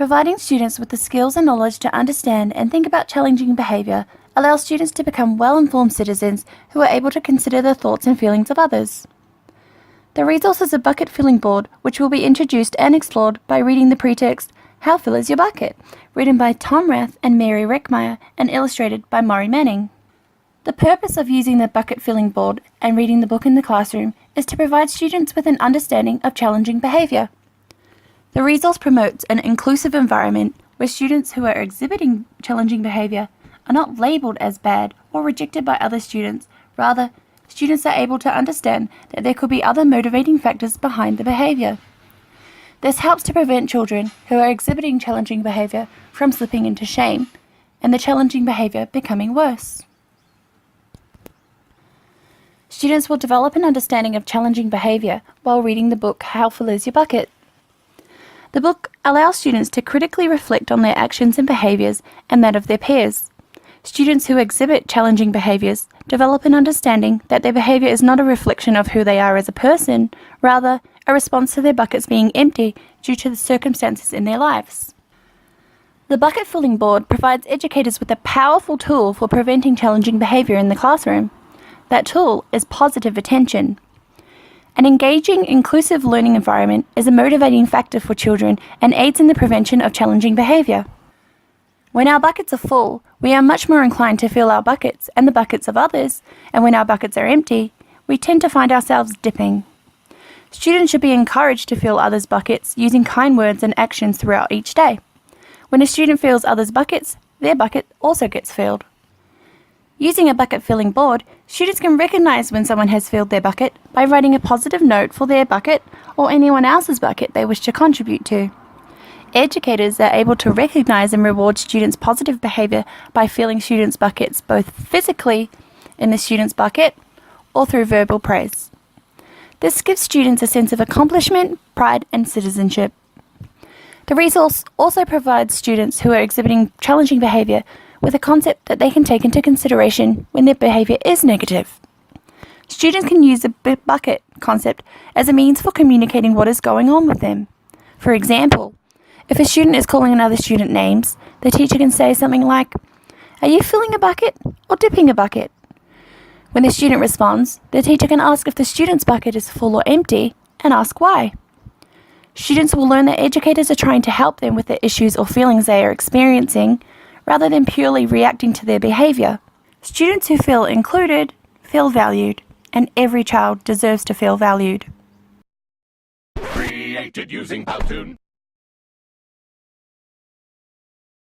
Providing students with the skills and knowledge to understand and think about challenging behaviour allows students to become well-informed citizens who are able to consider the thoughts and feelings of others. The resource is a bucket filling board, which will be introduced and explored by reading the pretext, How Full Is Your Bucket?, written by Tom Rath and Mary Reckmeyer and illustrated by Maury Manning. The purpose of using the bucket filling board and reading the book in the classroom is to provide students with an understanding of challenging behaviour. The resource promotes an inclusive environment where students who are exhibiting challenging behaviour are not labelled as bad or rejected by other students. Rather, students are able to understand that there could be other motivating factors behind the behaviour. This helps to prevent children who are exhibiting challenging behaviour from slipping into shame and the challenging behaviour becoming worse. Students will develop an understanding of challenging behaviour while reading the book How Full Is Your Bucket? The book allows students to critically reflect on their actions and behaviours and that of their peers. Students who exhibit challenging behaviours develop an understanding that their behaviour is not a reflection of who they are as a person, rather a response to their buckets being empty due to the circumstances in their lives. The bucket filling board provides educators with a powerful tool for preventing challenging behaviour in the classroom. That tool is positive attention. An engaging, inclusive learning environment is a motivating factor for children and aids in the prevention of challenging behaviour. When our buckets are full, we are much more inclined to fill our buckets and the buckets of others, and when our buckets are empty, we tend to find ourselves dipping. Students should be encouraged to fill others' buckets using kind words and actions throughout each day. When a student fills others' buckets, their bucket also gets filled. Using a bucket filling board, students can recognise when someone has filled their bucket by writing a positive note for their bucket or anyone else's bucket they wish to contribute to. Educators are able to recognise and reward students' positive behaviour by filling students' buckets both physically in the student's bucket or through verbal praise. This gives students a sense of accomplishment, pride and citizenship. The resource also provides students who are exhibiting challenging behaviour with a concept that they can take into consideration when their behaviour is negative. Students can use the bucket concept as a means for communicating what is going on with them. For example, if a student is calling another student names, the teacher can say something like, "Are you filling a bucket or dipping a bucket?" When the student responds, the teacher can ask if the student's bucket is full or empty and ask why. Students will learn that educators are trying to help them with the issues or feelings they are experiencing, rather than purely reacting to their behaviour. Students who feel included feel valued, and every child deserves to feel valued. Created using Powtoon.